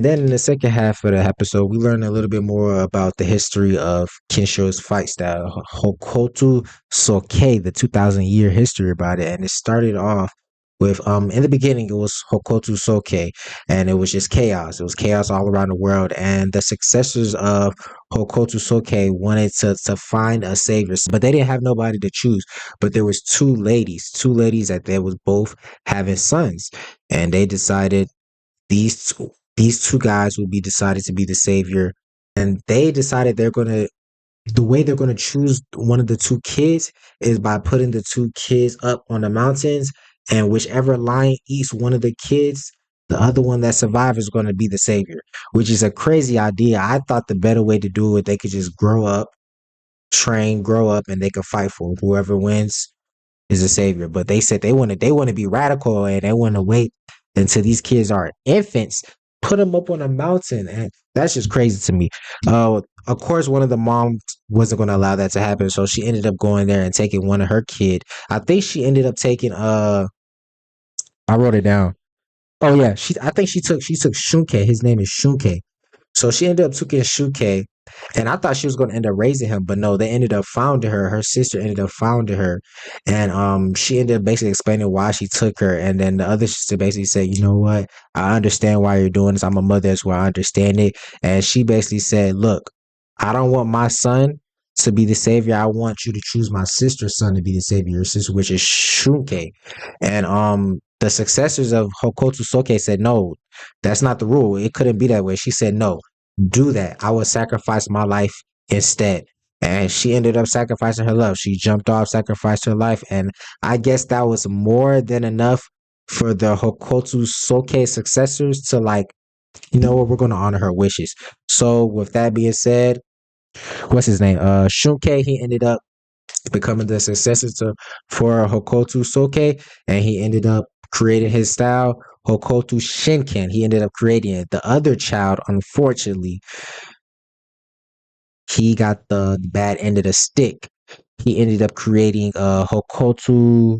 And then in the second half of the episode, we learn a little bit more about the history of Kensho's fight style, Hokuto Soukei, the 2,000-year history about it. And it started off with in the beginning it was Hokuto Soukei, and it was just chaos. It was chaos all around the world. And the successors of Hokuto Soukei wanted to find a savior, but they didn't have nobody to choose. But there was two ladies that they was both having sons, and they decided these two guys will be decided to be the savior, and they decided the way they're gonna choose one of the two kids is by putting the two kids up on the mountains, and whichever lion eats one of the kids, the other one that survives is gonna be the savior. Which is a crazy idea. I thought the better way to do it, they could just grow up, train, grow up, and they could fight for whoever wins is a savior. But they said they want to be radical, and they want to wait until these kids are infants, put them up on a mountain, and that's just crazy to me. Of course, one of the moms wasn't going to allow that to happen, so she ended up going there and taking one of her kid. I think she ended up taking I wrote it down. Oh yeah, I think she took Shunke. His name is Shunke. So she ended up taking Shuke, and I thought she was going to end up raising him, but no, they ended up founding her. Her sister ended up founding her, and she ended up basically explaining why she took her, and then the other sister basically said, "You know what? I understand why you're doing this. I'm a mother as well. I understand it." And she basically said, "Look, I don't want my son to be the savior. I want you to choose my sister's son to be the savior, your sister, which is Shunke." And the successors of Hokuto Soke said, "No, that's not the rule. It couldn't be that way." She said, "No, do that. I will sacrifice my life instead." And she ended up sacrificing her love. She jumped off, sacrificed her life. And I guess that was more than enough for the Hokuto Soke successors to, like, you know what, we're going to honor her wishes. So with that being said, what's his name? Shunke, he ended up becoming the successor for Hokuto Soke, and he ended up creating his style, Hokuto Shinken. He ended up creating it. The other child, unfortunately, he got the bad end of the stick. He ended up creating Hokuto.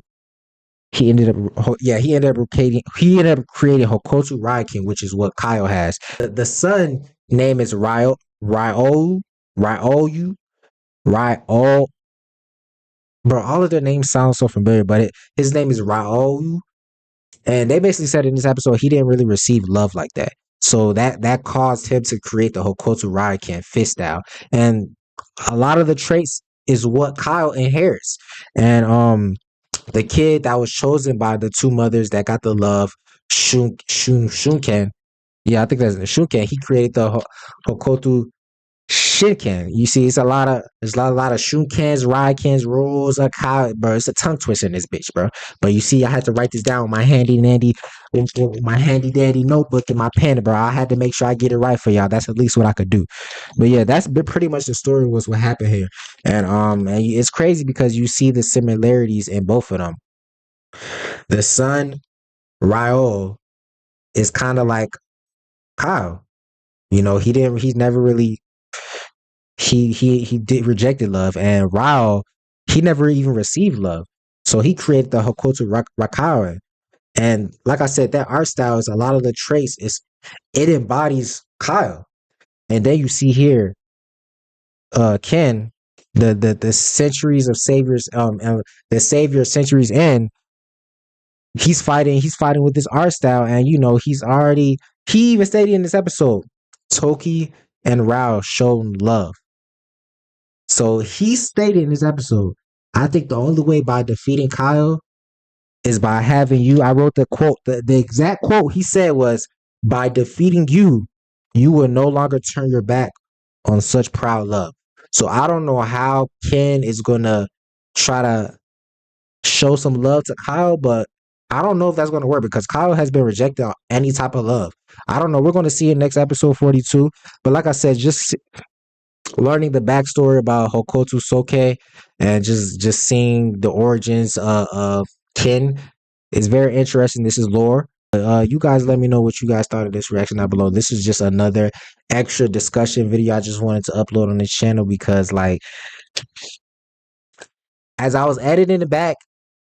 He ended up creating Hokuto Raiken, which is what Kyle has. The son name is Ryo, Ryo. Bro, all of their names sound so familiar, but his name is Ryo. And they basically said in this episode he didn't really receive love like that. So that caused him to create the Hokuto Raiken fist style. And a lot of the traits is what Kyle inherits. And the kid that was chosen by the two mothers that got the love, Shunken. Yeah, I think that's the Shunken. He created the Hokuto Shinken. You see, there's a lot of Shunkens, Raikens, rules, like how, bro. It's a tongue twister in this bitch, bro. But you see, I had to write this down with my handy dandy notebook and my pen, bro. I had to make sure I get it right for y'all. That's at least what I could do. But yeah, that's been pretty much the story was what happened here, and it's crazy because you see the similarities in both of them. The son, Ryo, is kind of like Kyle. You know, he's never really he did rejected love, and Rao, he never even received love. So he created the Hokuto Rakawa. And like I said, that art style is a lot of the traits it embodies Kyle. And then you see here, Ken, the centuries of saviors, the savior centuries in, he's fighting with this art style, and you know, he even stated in this episode, Toki and Rao shown love. So he stated in this episode, I think the only way by defeating Kyle is by having you. I wrote the quote, the exact quote he said was, by defeating you, you will no longer turn your back on such proud love. So I don't know how Ken is going to try to show some love to Kyle, but I don't know if that's going to work because Kyle has been rejected on any type of love. I don't know. We're going to see in next episode 42. But like I said, just learning the backstory about Hokuto Soke and just seeing the origins of Ken is very interesting. This is lore. You guys let me know what you guys thought of this reaction down below. This is just another extra discussion video I just wanted to upload on this channel because, like, as I was editing it back,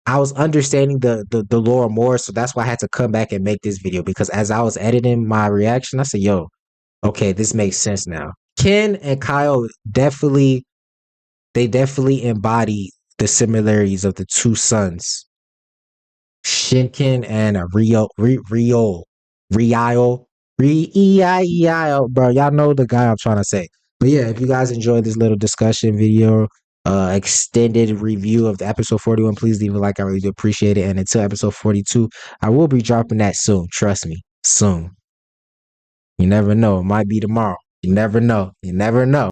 I was understanding the lore more, so that's why I had to come back and make this video because as I was editing my reaction, I said, "Yo, okay, this makes sense now." Ken and Kyle definitely embody the similarities of the two sons, Shinken and Rio, bro. Y'all know the guy I'm trying to say. But yeah, if you guys enjoyed this little discussion video, extended review of the episode 41, please leave a like. I really do appreciate it. And until episode 42, I will be dropping that soon. Trust me, soon. You never know. It might be tomorrow. You never know. You never know.